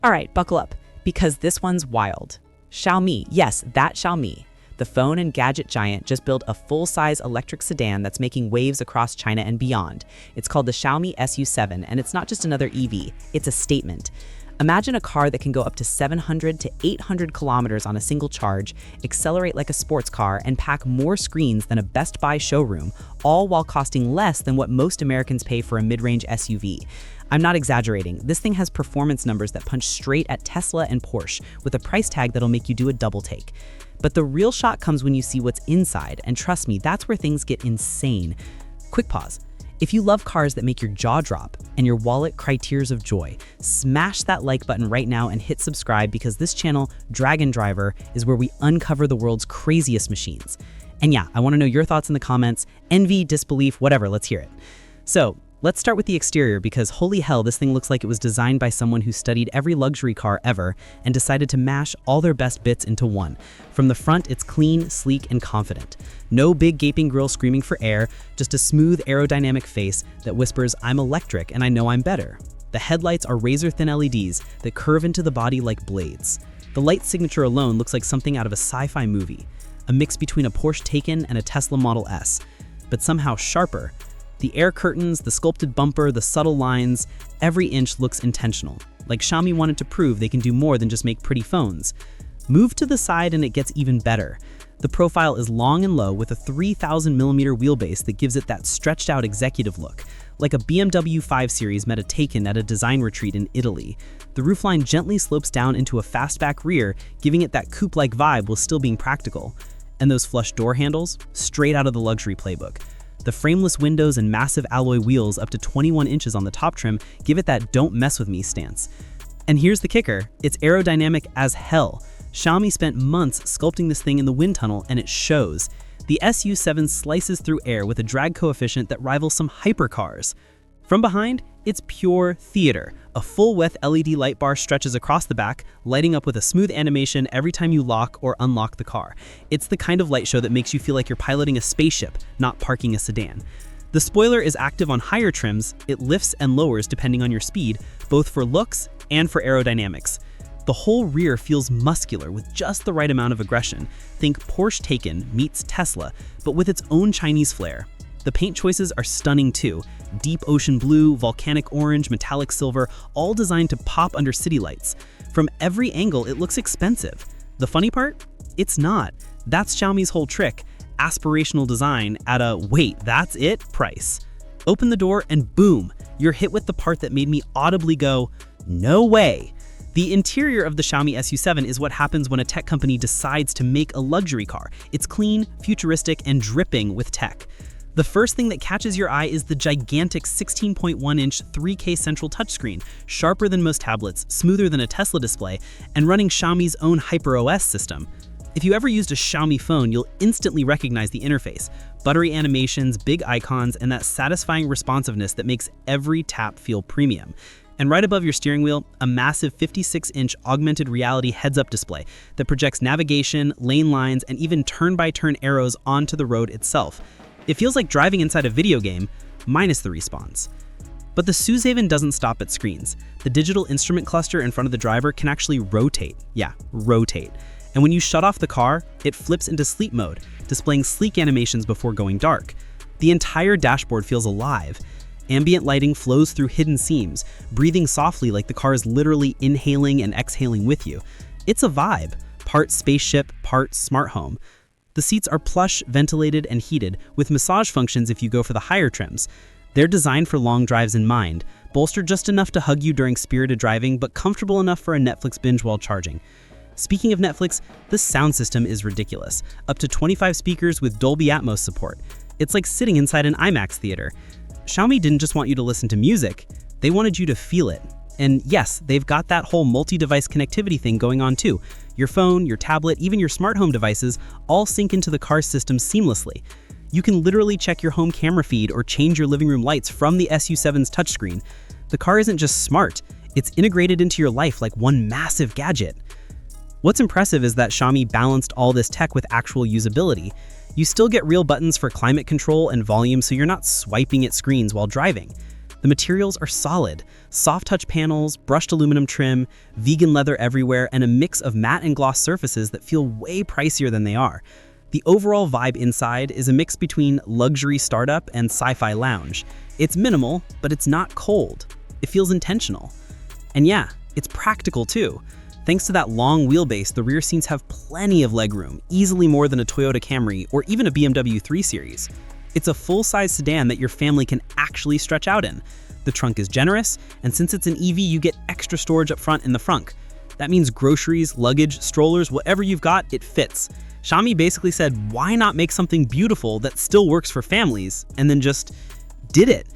All right, buckle up, because this one's wild. Xiaomi, yes, that Xiaomi. The phone and gadget giant just built a full-size electric sedan that's making waves across China and beyond. It's called the Xiaomi SU7, and it's not just another EV, it's a statement. Imagine a car that can go up to 700 to 800 kilometers on a single charge, accelerate like a sports car, and pack more screens than a Best Buy showroom, all while costing less than what most Americans pay for a mid-range SUV. I'm not exaggerating. This thing has performance numbers that punch straight at Tesla and Porsche, with a price tag that'll make you do a double take. But the real shot comes when you see what's inside, and trust me, that's where things get insane. Quick pause. If you love cars that make your jaw drop and your wallet cry tears of joy, smash that like button right now and hit subscribe, because this channel, Dragon Driver, is where we uncover the world's craziest machines. And yeah, I want to know your thoughts in the comments. Envy, disbelief, whatever, let's hear it. So, let's start with the exterior, because holy hell, this thing looks like it was designed by someone who studied every luxury car ever and decided to mash all their best bits into one. From the front, it's clean, sleek, and confident. No big gaping grille screaming for air, just a smooth aerodynamic face that whispers, "I'm electric and I know I'm better." The headlights are razor-thin LEDs that curve into the body like blades. The light signature alone looks like something out of a sci-fi movie, a mix between a Porsche Taycan and a Tesla Model S, but somehow sharper. The air curtains, the sculpted bumper, the subtle lines, every inch looks intentional, like Xiaomi wanted to prove they can do more than just make pretty phones. Move to the side and it gets even better. The profile is long and low with a 3,000mm wheelbase that gives it that stretched out executive look, like a BMW 5 Series met a Taycan at a design retreat in Italy. The roofline gently slopes down into a fastback rear, giving it that coupe-like vibe while still being practical. And those flush door handles, straight out of the luxury playbook. The frameless windows and massive alloy wheels up to 21 inches on the top trim give it that "don't mess with me" stance. And here's the kicker, it's aerodynamic as hell. Xiaomi spent months sculpting this thing in the wind tunnel, and it shows. The SU7 slices through air with a drag coefficient that rivals some hypercars. From behind, it's pure theater. A full-width LED light bar stretches across the back, lighting up with a smooth animation every time you lock or unlock the car. It's the kind of light show that makes you feel like you're piloting a spaceship, not parking a sedan. The spoiler is active on higher trims. It lifts and lowers depending on your speed, both for looks and for aerodynamics. The whole rear feels muscular with just the right amount of aggression. Think Porsche Taycan meets Tesla, but with its own Chinese flair. The paint choices are stunning too. Deep ocean blue, volcanic orange, metallic silver, all designed to pop under city lights. From every angle, it looks expensive. The funny part? It's not. That's Xiaomi's whole trick. Aspirational design at a "wait, that's it" price. Open the door and boom, you're hit with the part that made me audibly go, "No way." The interior of the Xiaomi SU7 is what happens when a tech company decides to make a luxury car. It's clean, futuristic, and dripping with tech. The first thing that catches your eye is the gigantic 16.1-inch 3K central touchscreen, sharper than most tablets, smoother than a Tesla display, and running Xiaomi's own HyperOS system. If you ever used a Xiaomi phone, you'll instantly recognize the interface. Buttery animations, big icons, and that satisfying responsiveness that makes every tap feel premium. And right above your steering wheel, a massive 56-inch augmented reality heads-up display that projects navigation, lane lines, and even turn-by-turn arrows onto the road itself. It feels like driving inside a video game, minus the response. But the SU7 doesn't stop at screens. The digital instrument cluster in front of the driver can actually rotate. Yeah, rotate. And when you shut off the car, it flips into sleep mode, displaying sleek animations before going dark. The entire dashboard feels alive. Ambient lighting flows through hidden seams, breathing softly like the car is literally inhaling and exhaling with you. It's a vibe, part spaceship, part smart home. The seats are plush, ventilated, and heated, with massage functions if you go for the higher trims. They're designed for long drives in mind, bolstered just enough to hug you during spirited driving, but comfortable enough for a Netflix binge while charging. Speaking of Netflix, the sound system is ridiculous. Up to 25 speakers with Dolby Atmos support. It's like sitting inside an IMAX theater. Xiaomi didn't just want you to listen to music, they wanted you to feel it. And yes, they've got that whole multi-device connectivity thing going on too. Your phone, your tablet, even your smart home devices all sync into the car's system seamlessly. You can literally check your home camera feed or change your living room lights from the SU7's touchscreen. The car isn't just smart, it's integrated into your life like one massive gadget. What's impressive is that Xiaomi balanced all this tech with actual usability. You still get real buttons for climate control and volume, so you're not swiping at screens while driving. The materials are solid. Soft touch panels, brushed aluminum trim, vegan leather everywhere, and a mix of matte and gloss surfaces that feel way pricier than they are. The overall vibe inside is a mix between luxury startup and sci-fi lounge. It's minimal, but it's not cold. It feels intentional. And yeah, it's practical too. Thanks to that long wheelbase, the rear seats have plenty of legroom, easily more than a Toyota Camry or even a BMW 3 Series. It's a full-size sedan that your family can actually stretch out in. The trunk is generous, and since it's an EV, you get extra storage up front in the frunk. That means groceries, luggage, strollers, whatever you've got, it fits. Xiaomi basically said, why not make something beautiful that still works for families, and then just did it.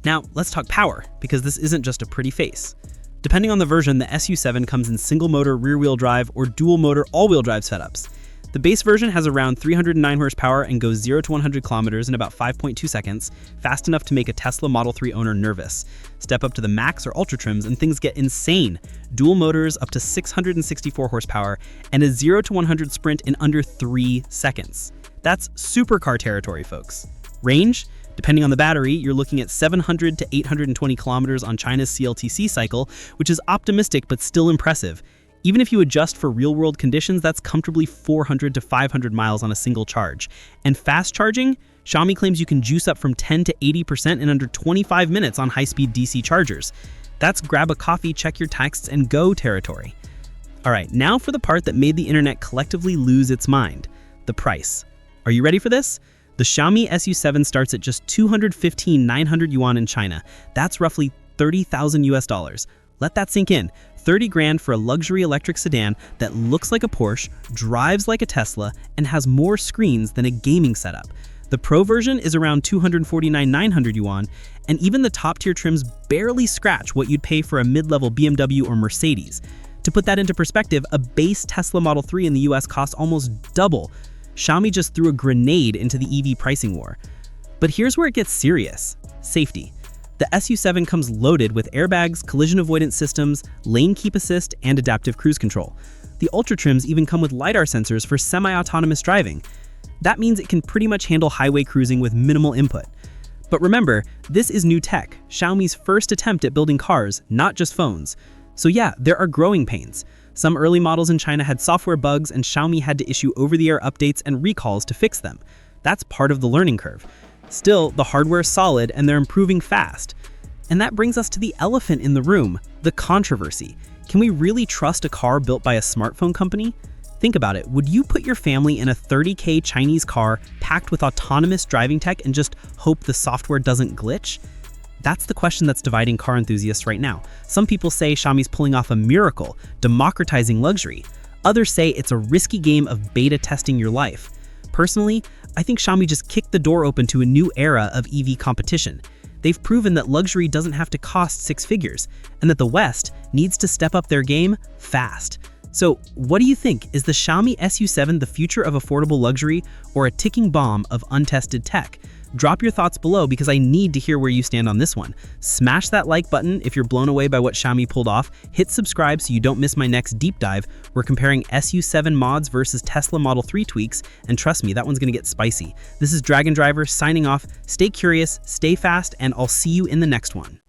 Now, let's talk power, because this isn't just a pretty face. Depending on the version, the SU7 comes in single-motor rear-wheel drive or dual-motor all-wheel drive setups. The base version has around 309 horsepower and goes 0 to 100 kilometers in about 5.2 seconds, fast enough to make a Tesla Model 3 owner nervous. Step up to the Max or Ultra trims and things get insane. Dual motors up to 664 horsepower and a 0 to 100 sprint in under 3 seconds. That's supercar territory, folks. Range? Depending on the battery, you're looking at 700 to 820 kilometers on China's CLTC cycle, which is optimistic but still impressive. Even if you adjust for real-world conditions, that's comfortably 400 to 500 miles on a single charge. And fast charging? Xiaomi claims you can juice up from 10 to 80% in under 25 minutes on high-speed DC chargers. That's grab a coffee, check your texts, and go territory. All right, now for the part that made the internet collectively lose its mind, the price. Are you ready for this? The Xiaomi SU7 starts at just 215,900 yuan in China. That's roughly 30,000 US dollars. Let that sink in. 30 grand for a luxury electric sedan that looks like a Porsche, drives like a Tesla, and has more screens than a gaming setup. The Pro version is around 249,900 yuan, and even the top-tier trims barely scratch what you'd pay for a mid-level BMW or Mercedes. To put that into perspective, a base Tesla Model 3 in the US costs almost double. Xiaomi just threw a grenade into the EV pricing war. But here's where it gets serious. Safety. The SU7 comes loaded with airbags, collision avoidance systems, lane keep assist, and adaptive cruise control. The Ultra trims even come with LiDAR sensors for semi-autonomous driving. That means it can pretty much handle highway cruising with minimal input. But remember, this is new tech, Xiaomi's first attempt at building cars, not just phones. So yeah, there are growing pains. Some early models in China had software bugs, and Xiaomi had to issue over-the-air updates and recalls to fix them. That's part of the learning curve. Still, the hardware is solid and they're improving fast. And that brings us to the elephant in the room, the controversy. Can we really trust a car built by a smartphone company? Think about it, would you put your family in a $30K Chinese car packed with autonomous driving tech and just hope the software doesn't glitch? That's the question that's dividing car enthusiasts right now. Some people say Xiaomi's pulling off a miracle, democratizing luxury. Others say it's a risky game of beta testing your life. Personally, I think Xiaomi just kicked the door open to a new era of EV competition. They've proven that luxury doesn't have to cost 6 figures, and that the West needs to step up their game fast. So, what do you think? Is the Xiaomi SU7 the future of affordable luxury or a ticking bomb of untested tech? Drop your thoughts below because I need to hear where you stand on this one. Smash that like button if you're blown away by what Xiaomi pulled off. Hit subscribe so you don't miss my next deep dive. We're comparing SU7 mods versus Tesla Model 3 tweaks, and trust me, that one's gonna get spicy. This is Dragon Driver signing off. Stay curious, stay fast, and I'll see you in the next one.